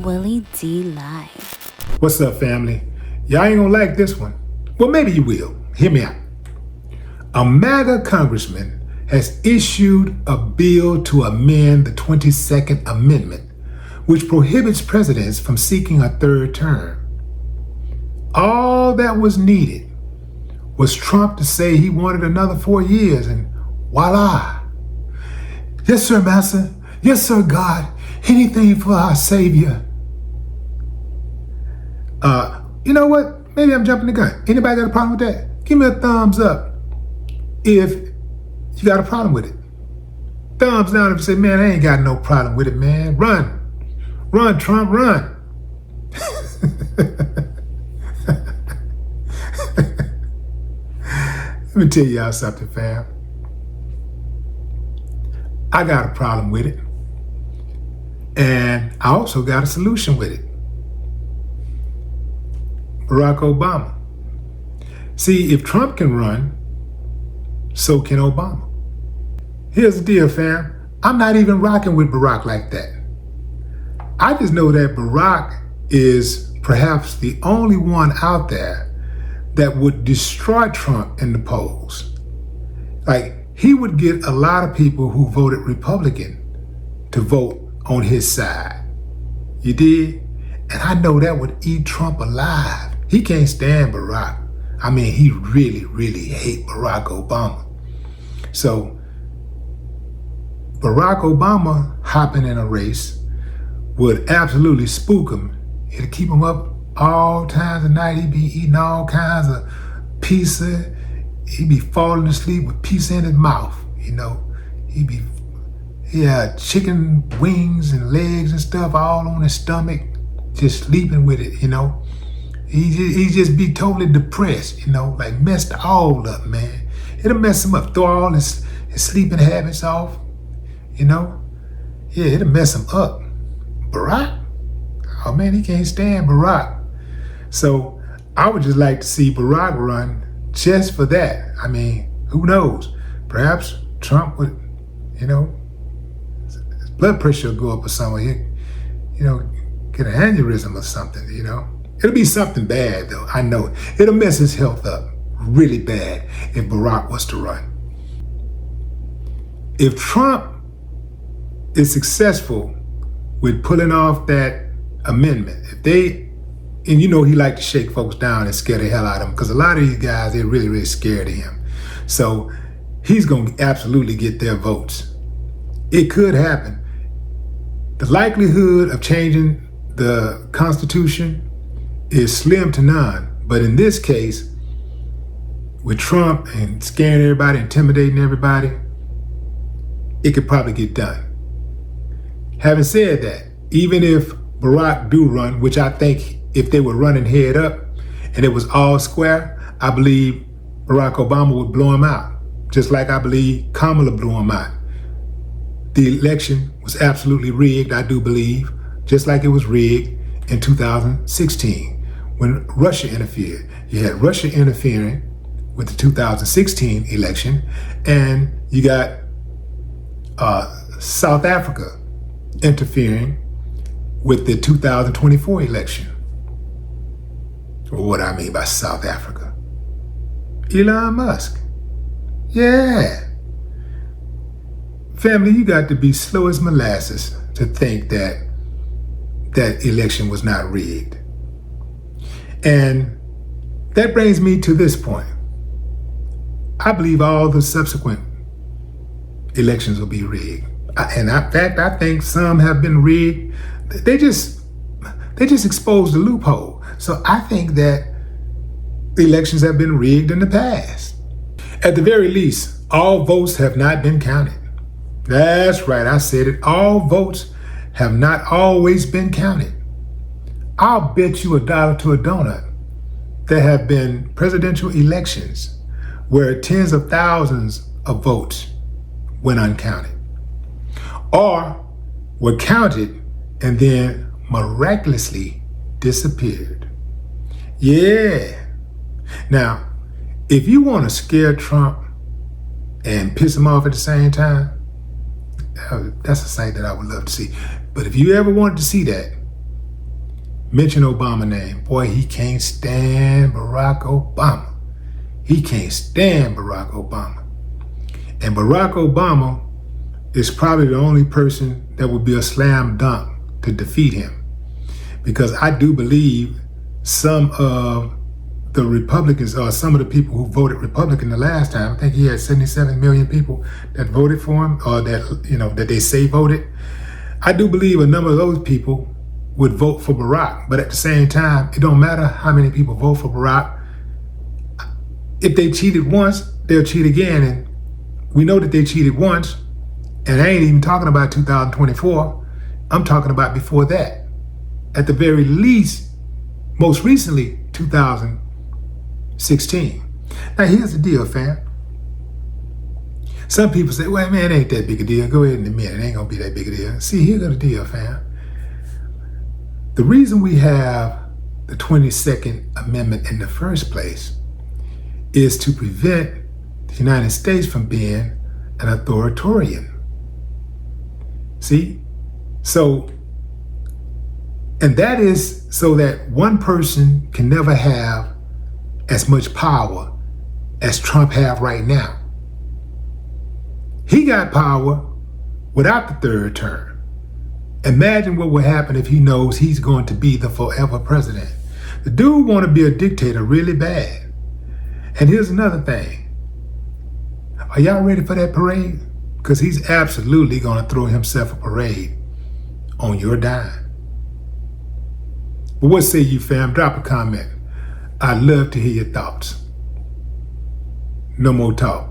Willie D Live. What's up, family? Y'all ain't gonna like this one. Well, maybe you will. Hear me out. A MAGA congressman has issued a bill to amend the 22nd Amendment, which prohibits presidents from seeking a third term. All that was needed was Trump to say he wanted another 4 years, and voila. Yes, sir, Master. Yes, sir, God. Anything for our Savior. You know what? Maybe I'm jumping the gun. Anybody got a problem with that? Give me a thumbs up if you got a problem with it. Thumbs down if you say, man, I ain't got no problem with it, man. Run. Run, Trump, run. Let me tell y'all something, fam. I got a problem with it. And I also got a solution with it. Barack Obama. See, if Trump can run, so can Obama. Here's the deal, fam. I'm not even rocking with Barack like that. I just know that Barack is perhaps the only one out there that would destroy Trump in the polls. Like, he would get a lot of people who voted Republican to vote on his side. You did? And I know that would eat Trump alive. He can't stand Barack. I mean, he really, really hate Barack Obama. So Barack Obama hopping in a race would absolutely spook him. It'd keep him up all times of night. He'd be eating all kinds of pizza. He'd be falling asleep with pizza in his mouth, you know. He had chicken wings and legs and stuff all on his stomach, just sleeping with it, you know. He just be totally depressed, you know, like messed all up, man. It'll mess him up, throw all his sleeping habits off, you know. Yeah, it'll mess him up. Barack? Oh man, he can't stand Barack. So I would just like to see Barack run just for that. I mean, who knows? Perhaps Trump would, you know, his blood pressure will go up or something. He, you know, get an aneurysm or something, you know. It'll be something bad, though. I know it. It'll mess his health up really bad if Barack was to run. If Trump is successful with pulling off that amendment, if they, and you know he like to shake folks down and scare the hell out of them, because a lot of these guys, they're really, really scared of him. So he's going to absolutely get their votes. It could happen. The likelihood of changing the Constitution is slim to none. But in this case, with Trump and scaring everybody, intimidating everybody, it could probably get done. Having said that, even if Barack do run, which I think if they were running head up and it was all square, I believe Barack Obama would blow him out, just like I believe Kamala blew him out. The election was absolutely rigged, I do believe, just like it was rigged in 2016 when Russia interfered. You had Russia interfering with the 2016 election, and you got South Africa interfering with the 2024 election. What I mean by South Africa? Elon Musk. Yeah. Family, you got to be slow as molasses to think that that election was not rigged. And that brings me to this point. I believe all the subsequent elections will be rigged. In fact, I think some have been rigged. They just exposed the loophole. So I think that the elections have been rigged in the past. At the very least, all votes have not been counted. That's right, I said it. All votes have not always been counted. I'll bet you $1 to a donut there have been presidential elections where tens of thousands of votes went uncounted or were counted and then miraculously disappeared. Yeah. Now, if you want to scare Trump and piss him off at the same time, that's a sight that I would love to see. But if you ever wanted to see that, mention Obama name. Boy, he can't stand Barack Obama. He can't stand Barack Obama. And Barack Obama is probably the only person that would be a slam dunk to defeat him. Because I do believe some of the Republicans, or some of the people who voted Republican the last time, I think he had 77 million people that voted for him, or that they say voted. I do believe a number of those people would vote for Barack. But at the same time, it don't matter how many people vote for Barack. If they cheated once, they'll cheat again. And we know that they cheated once. And I ain't even talking about 2024. I'm talking about before that. At the very least, most recently, 2016. Now, here's the deal, fam. Some people say, well, man, it ain't that big a deal. Go ahead and admit it ain't going to be that big a deal. See, here's the deal, fam. The reason we have the 22nd Amendment in the first place is to prevent the United States from being an authoritarian. See? So, and that is so that one person can never have as much power as Trump have right now. He got power without the third term. Imagine what would happen if he knows he's going to be the forever president. The dude want to be a dictator really bad. And here's another thing. Are y'all ready for that parade? Because he's absolutely going to throw himself a parade on your dime. But what say you, fam? Drop a comment. I'd love to hear your thoughts. No more talk.